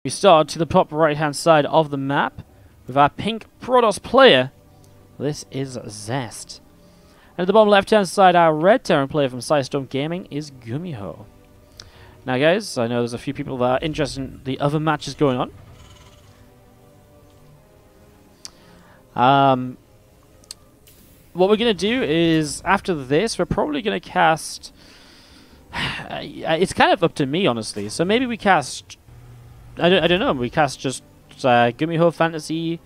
We start to the top right-hand side of the map with our pink Protoss player. This is Zest. And at the bottom left-hand side, our red Terran player from Sidestorm Gaming is GuMiho. Now, guys, I know there's a few people that are interested in the other matches going on. What we're going to do is, after this, we're probably going to cast... it's kind of up to me, honestly. So maybe we cast... I don't know. We cast just GuMiho, Fantasy,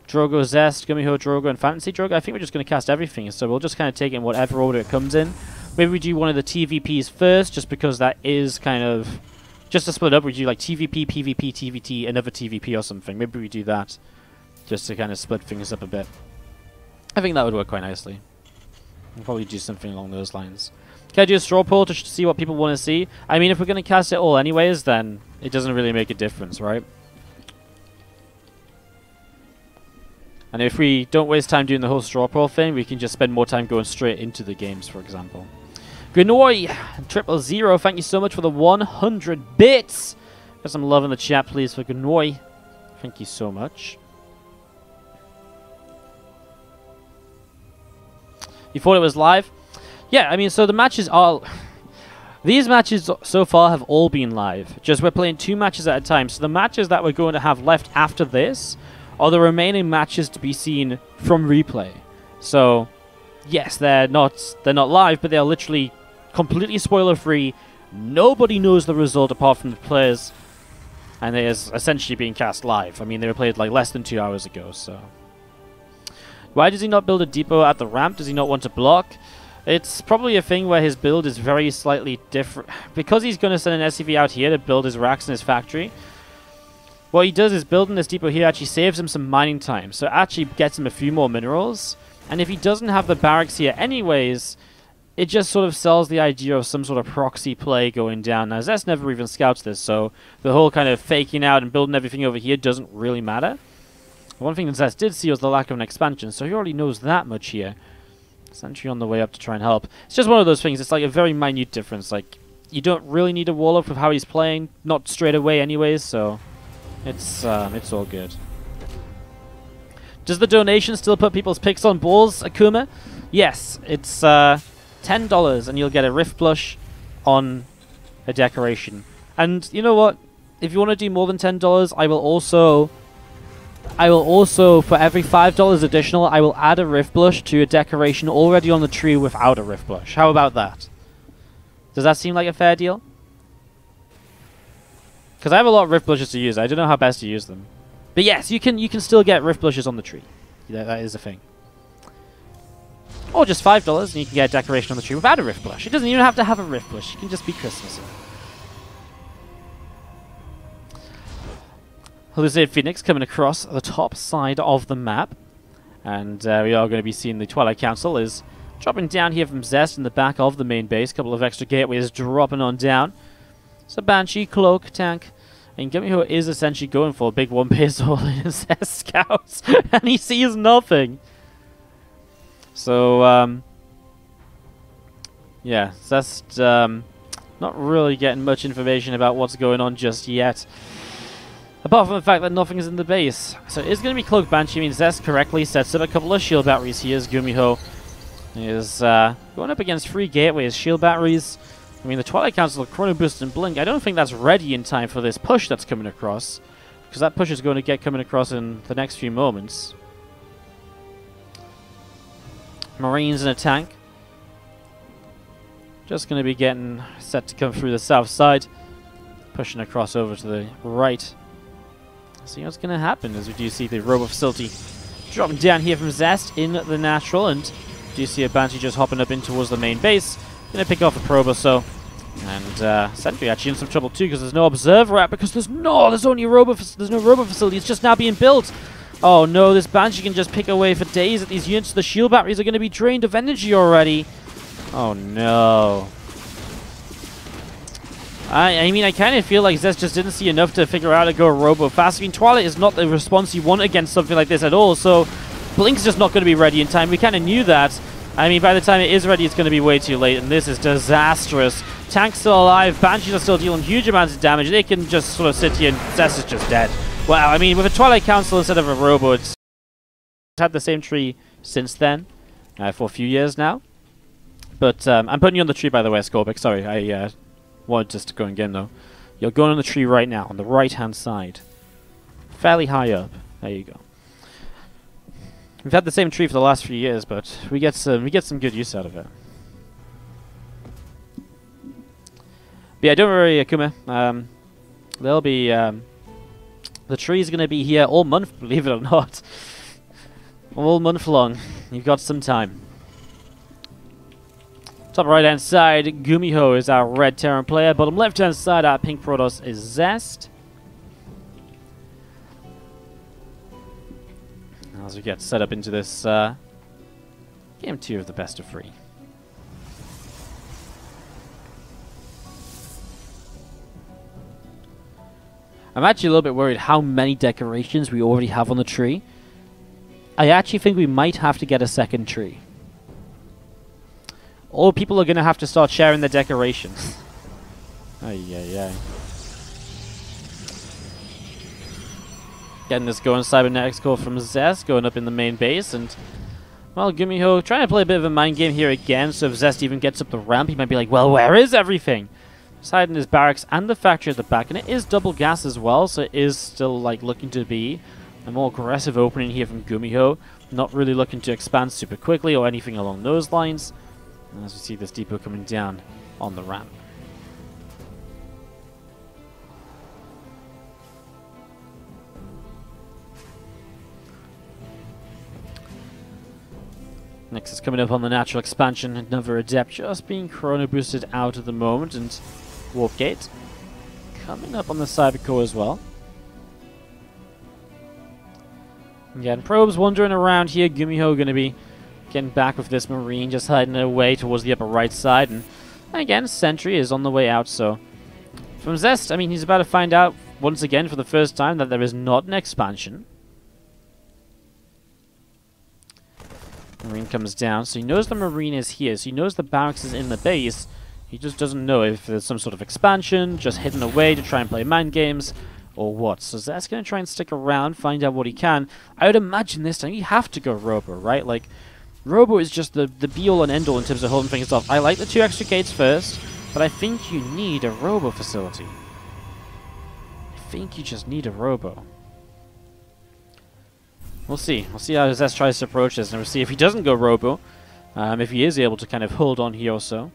Drogo, Zest, GuMiho, Drogo, and Fantasy Drogo. I think we're just going to cast everything. So we'll just kind of take it in whatever order it comes in. Maybe we do one of the TVPs first, just because that is kind of... Just to split up, we do like TVP, PvP, TVT, another TVP or something. Maybe we do that, just to kind of split things up a bit. I think that would work quite nicely. We'll probably do something along those lines. Can I do a straw poll to see what people want to see? I mean, if we're going to cast it all anyways, then it doesn't really make a difference, right? And if we don't waste time doing the whole straw poll thing, we can just spend more time going straight into the games, for example. Gnoy 000, thank you so much for the 100 bits. Got some love in the chat, please, for Gnoy. Thank you so much. You thought it was live? Yeah, I mean, so the matches are... These matches so far have all been live. Just we're playing 2 matches at a time. So the matches that we're going to have left after this are the remaining matches to be seen from replay. So, yes, they're not live, but they're literally completely spoiler-free. Nobody knows the result apart from the players. And they are essentially being cast live. I mean, they were played like less than 2 hours ago, so... Why does he not build a depot at the ramp? Does he not want to block? It's probably a thing where his build is very slightly different. Because he's going to send an SCV out here to build his racks in his factory, what he does is building this depot here actually saves him some mining time. So it actually gets him a few more minerals. And if he doesn't have the barracks here anyways, it just sort of sells the idea of some sort of proxy play going down. Now, Zest never even scouts this, so the whole kind of faking out and building everything over here doesn't really matter. One thing that Zest did see was the lack of an expansion, so he already knows that much here. Sentry on the way up to try and help. It's just one of those things. It's like a very minute difference. Like, you don't really need a wall up with how he's playing, not straight away anyways, so it's all good. Does the donation still put people's picks on balls, Akuma? Yes, it's $10 and you'll get a Rift Blush on a decoration. And you know what? If you want to do more than $10, I will also, for every $5 additional, I will add a Rift Blush to a decoration already on the tree without a Rift Blush. How about that? Does that seem like a fair deal? Because I have a lot of Rift Blushes to use. I don't know how best to use them. But yes, you can still get Rift Blushes on the tree. Yeah, that is a thing. Or just $5 and you can get a decoration on the tree without a Rift Blush. It doesn't even have to have a Rift Blush. It can just be Christmassy. Hallucinated Phoenix coming across the top side of the map. And we are going to be seeing the Twilight Council is dropping down here from Zest in the back of the main base. A couple of extra gateways dropping on down. So Banshee, Cloak, Tank. And GuMiho is essentially going for a big one base all in his Zest scouts. And he sees nothing. So, yeah, Zest not really getting much information about what's going on just yet. Apart from the fact that nothing is in the base. So it is going to be Cloak Banshee. I mean, Zest correctly sets up a couple of shield batteries here as GuMiho is going up against 3 gateways. Shield batteries. I mean, the Twilight Council, Chrono Boost, and Blink. I don't think that's ready in time for this push that's coming across. Because that push is going to get coming across in the next few moments. Marines and a tank. Just going to be getting set to come through the south side. Pushing across over to the right. See what's going to happen as we do see the Robo Facility dropping down here from Zest in the natural, and do see a Banshee just hopping up in towards the main base. Going to pick off a probe or so, and Sentry actually in some trouble too because there's no observer at because there's no Robo Facility. It's just now being built. Oh no, this Banshee can just pick away for days at these units. The shield batteries are going to be drained of energy already. Oh no. I mean, I kind of feel like Zest just didn't see enough to figure out how to go robo fast. I mean, Twilight is not the response you want against something like this at all, so Blink's just not going to be ready in time. We kind of knew that. I mean, by the time it is ready, it's going to be way too late, and this is disastrous. Tank's still alive. Banshees are still dealing huge amounts of damage. They can just sort of sit here and Zest is just dead. Wow, I mean, with a Twilight Council instead of a Robo, it's had the same tree since then, for a few years now. But I'm putting you on the tree, by the way, Scorpic. Sorry, I wanted just to go in game, though. You're going on the tree right now, on the right-hand side. Fairly high up. There you go. We've had the same tree for the last few years, but we get some good use out of it. But yeah, don't worry, Akuma. There'll be the tree's gonna be here all month, believe it or not. All month long. You've got some time. Top right hand side, GuMiho is our red Terran player. Bottom left hand side, our pink Protoss is Zest. As we get set up into this game 2 of the best of 3. I'm actually a little bit worried how many decorations we already have on the tree. I actually think we might have to get a second tree. Or people are going to have to start sharing their decorations. Ay. Getting this going, Cybernetics core from Zest, going up in the main base, and, well, GuMiho trying to play a bit of a mind game here again, so if Zest even gets up the ramp, he might be like, well, where is everything? He's hiding his barracks and the factory at the back, and it is double gas as well, so it is still, like, looking to be a more aggressive opening here from GuMiho, not really looking to expand super quickly or anything along those lines, as we see this depot coming down on the ramp. Next is coming up on the natural expansion, another Adept just being chrono boosted out at the moment, and Warp Gate coming up on the Cyber Core as well. Again, probes wandering around here. GuMiho going to be getting back with this Marine, just hiding away towards the upper right side, and again, Sentry is on the way out, so from Zest, I mean, he's about to find out once again for the first time that there is not an expansion. Marine comes down, so he knows the Marine is here, so he knows the barracks is in the base. He just doesn't know if there's some sort of expansion, just hidden away to try and play mind games, or what. So Zest's going to try and stick around, find out what he can. I would imagine this time you have to go Robo, right? Like, Robo is just the be-all and end-all in terms of holding things off. I like the 2 extra gates first, but I think you need a Robo facility. I think you just need a Robo. We'll see. We'll see how Zest tries to approach this, and we'll see if he doesn't go Robo, if he is able to kind of hold on here or so.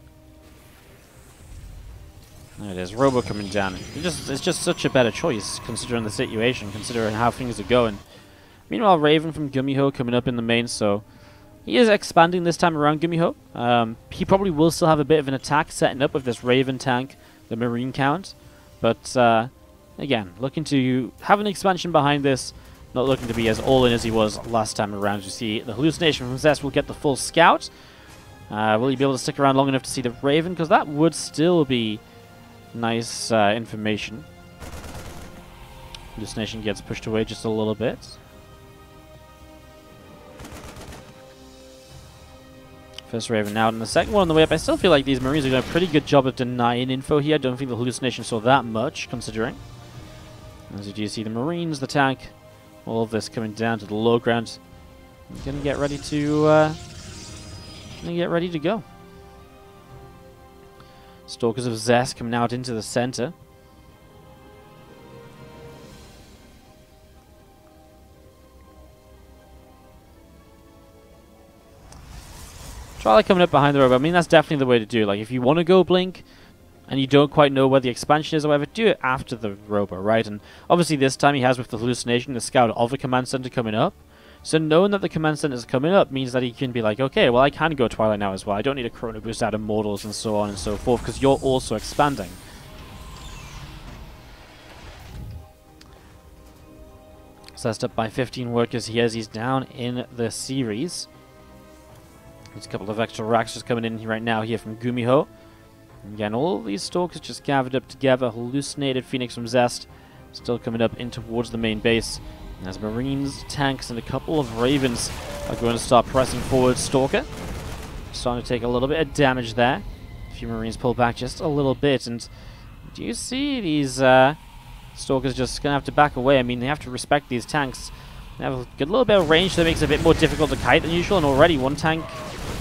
There it is, Robo coming down. It's just such a better choice, considering the situation, considering how things are going. Meanwhile, Raven from GuMiho coming up in the main, so he is expanding this time around GuMiho. He probably will still have a bit of an attack setting up with this Raven tank, the Marine count. But, again, looking to have an expansion behind this. Not looking to be as all-in as he was last time around. You see the hallucination from Zest will get the full scout. Will he be able to stick around long enough to see the Raven? Because that would still be nice information. Hallucination gets pushed away just a little bit. First Raven out, and the second one on the way up. I still feel like these Marines are doing a pretty good job of denying info here. I don't think the hallucination saw that much, considering. As you do see the Marines, the tank, all of this coming down to the low ground. I'm gonna get ready to go. Stalkers of Zest coming out into the center. Twilight coming up behind the Robo. I mean, that's definitely the way to do it. Like, if you want to go Blink, and you don't quite know where the expansion is or whatever, do it after the Robo, right? And obviously this time he has, with the hallucination, the scout of the command center coming up. So knowing that the command center is coming up means that he can be like, okay, well, I can go Twilight now as well. I don't need a chrono boost out of Mortals and so on and so forth, because you're also expanding. Zest up by 15 workers here as he's down in the series. There's a couple of extra racks just coming in right now here from GuMiho. Again, all these Stalkers just gathered up together. Hallucinated Phoenix from Zest still coming up in towards the main base. As Marines, tanks, and a couple of Ravens are going to start pressing forward. Stalker starting to take a little bit of damage there. few Marines pull back just a little bit, and do you see these Stalkers just going to have to back away? I mean, they have to respect these tanks. They have a good little bit of range, so that makes it a bit more difficult to kite than usual, and already one tank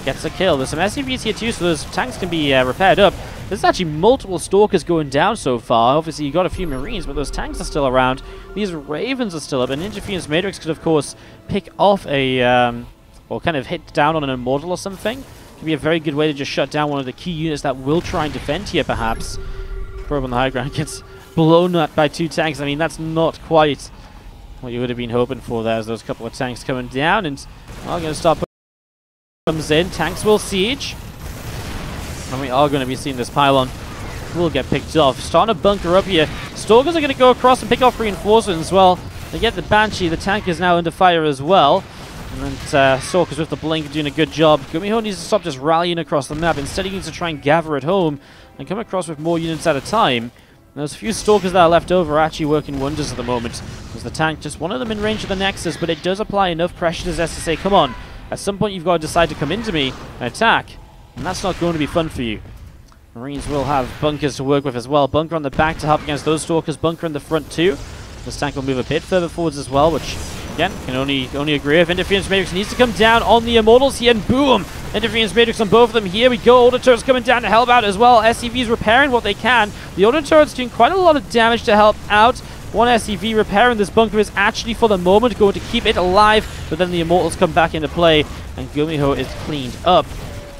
gets a kill. There's some SCVs here too, so those tanks can be repaired up. There's actually multiple Stalkers going down so far. Obviously, you got a few Marines, but those tanks are still around. These Ravens are still up, and Interference Matrix could, of course, pick off a, or kind of hit down on an Immortal or something. Could be a very good way to just shut down one of the key units that will try and defend here, perhaps. Probe on the high ground gets blown up by 2 tanks. I mean, that's not quite what you would have been hoping for there, as those couple of tanks coming down, and are going to start putting comes in. Tanks will siege, and we are going to be seeing this pylon will get picked off. Starting to bunker up here. Stalkers are going to go across and pick off reinforcements as well. They get the Banshee. The tank is now under fire as well. And then Stalkers with the blink doing a good job. GuMiho needs to stop just rallying across the map. Instead, he needs to try and gather at home and come across with more units at a time. And those few Stalkers that are left over are actually working wonders at the moment. There's the tank, just one of them in range of the Nexus, but it does apply enough pressure to Zest to say, come on, at some point you've got to decide to come into me and attack, and that's not going to be fun for you. Marines will have bunkers to work with as well. Bunker on the back to help against those Stalkers, bunker in the front too. This tank will move a bit further forwards as well, which, again, can only agree with. Interference Matrix needs to come down on the Immortals here, and boom! Interference Matrix on both of them. Here we go. Auto turrets coming down to help out as well. SCVs repairing what they can. The auto turret's doing quite a lot of damage to help out. One SCV repairing this bunker is actually, for the moment, going to keep it alive, but then the Immortals come back into play, and GuMiho is cleaned up.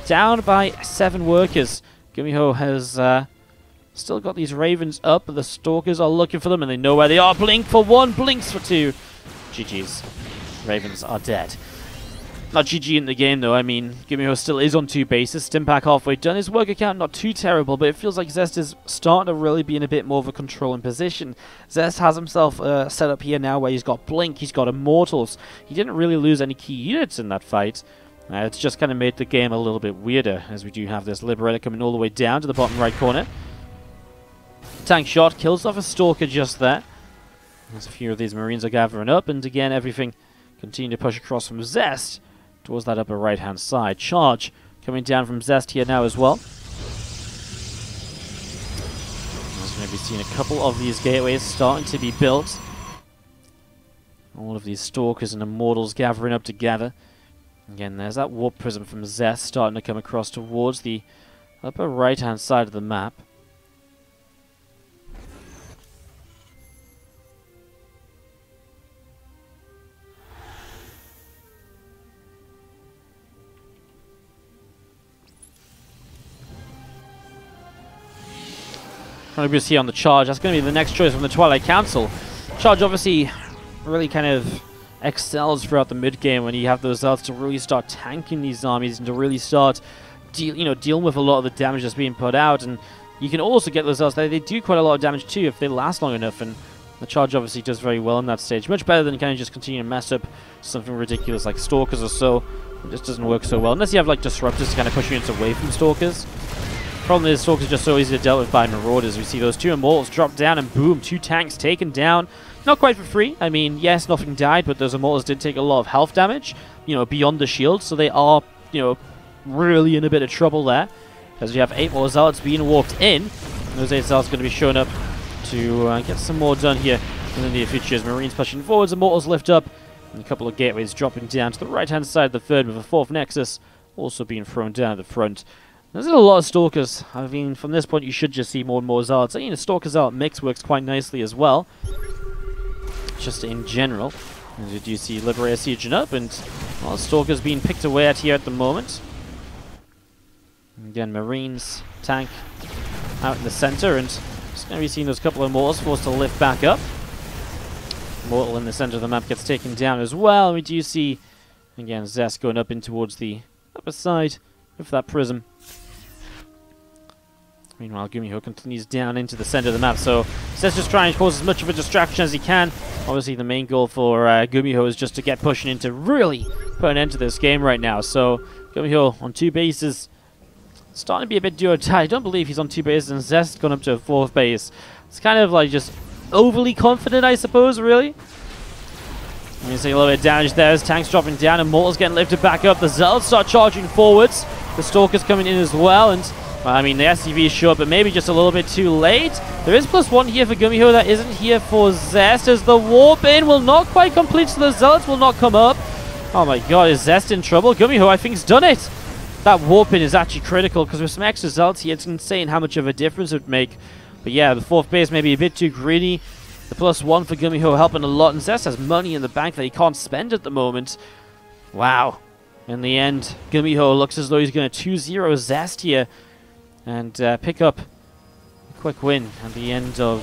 Down by 7 workers. GuMiho has still got these Ravens up, but the Stalkers are looking for them, and they know where they are. Blink for 1, blinks for 2. GG's. Ravens are dead. Not GG in the game, though. I mean, GuMiho still is on 2 bases. Stimpack halfway done. His work account not too terrible, but it feels like Zest is starting to really be in a bit more of a controlling position. Zest has himself set up here now where he's got Blink, he's got Immortals. He didn't really lose any key units in that fight. It's just kind of made the game a little bit weirder, as we do have this Liberator coming all the way down to the bottom right corner. Tank shot kills off a Stalker just there. As a few of these Marines are gathering up, and again, everything continue to push across from Zest towards that upper right-hand side. Charge coming down from Zest here now as well. As we're going to be seeing a couple of these gateways starting to be built. All of these Stalkers and Immortals gathering up together. Again, there's that Warp Prism from Zest starting to come across towards the upper right-hand side of the map. Focus here on the Charge. That's going to be the next choice from the Twilight Council. Charge obviously really kind of excels throughout the mid game when you have those Zealots to really start tanking these armies and to really start dealing with a lot of the damage that's being put out. And you can also get those Zealots. They do quite a lot of damage too if they last long enough, and the Charge obviously does very well in that stage. Much better than kind of just continue to mess up something ridiculous like Stalkers or so. It just doesn't work so well unless you have like Disruptors to kind of push units away from Stalkers. Problem is, Stalkers are just so easy to deal with by Marauders. We see those 2 Immortals drop down, and boom, 2 tanks taken down. Not quite for free. I mean, yes, nothing died, but those Immortals did take a lot of health damage, beyond the shield, so they are, really in a bit of trouble there. As we have 8 more Zealots being warped in, and those 8 Zealots are going to be showing up to get some more done here in the near future. As Marines pushing forwards, Immortals lift up, and a couple of gateways dropping down to the right-hand side of the 3rd with a 4th Nexus also being thrown down at the front. There's a lot of Stalkers. I mean, from this point, you should just see more and more Zealots. I mean, the Stalker-Zealot mix works quite nicely as well, just in general. As you do see Liberator sieging up, and a lot of Stalkers being picked away at here at the moment. And again, Marines, tank out in the center, and just going to be seeing those couple of Immortals forced to lift back up. Immortal in the center of the map gets taken down as well. And we do see, again, Zest going up in towards the upper side with that Prism. Meanwhile, GuMiho continues down into the center of the map, so Zest just trying to cause as much of a distraction as he can. Obviously, the main goal for GuMiho is just to get pushing in to really put an end to this game right now. So, GuMiho on 2 bases, starting to be a bit do-or-die. I don't believe he's on 2 bases, and Zest gone up to a 4th base. It's kind of like just overly confident, I suppose, really. I'm going to see a little bit of damage there as tanks dropping down, and Immortals getting lifted back up. The Zealots start charging forwards. The Stalkers coming in as well, and Well, I mean, the SCV is short, but maybe just a little bit too late. There is +1 here for GuMiho that isn't here for Zest, as the warp in will not quite complete, so the Zealots will not come up. Oh my god, is Zest in trouble? GuMiho, I think, has done it. That warp in is actually critical, because with some extra Zealots here, it's insane how much of a difference it would make. But yeah, the 4th base may be a bit too greedy. The +1 for GuMiho helping a lot, and Zest has money in the bank that he can't spend at the moment. Wow. In the end, GuMiho looks as though he's going to 2-0 Zest here and pick up a quick win at the end of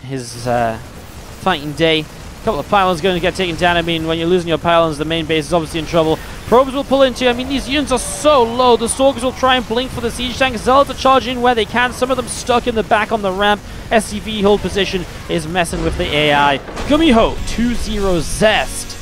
his fighting day. A couple of pylons going to get taken down. I mean, when you're losing your pylons, the main base is obviously in trouble. Probes will pull into. I mean, these units are so low. The Stalkers will try and blink for the siege tank. Zealots are charging in where they can. Some of them stuck in the back on the ramp. SCV hold position is messing with the AI. GuMiho 2-0 Zest.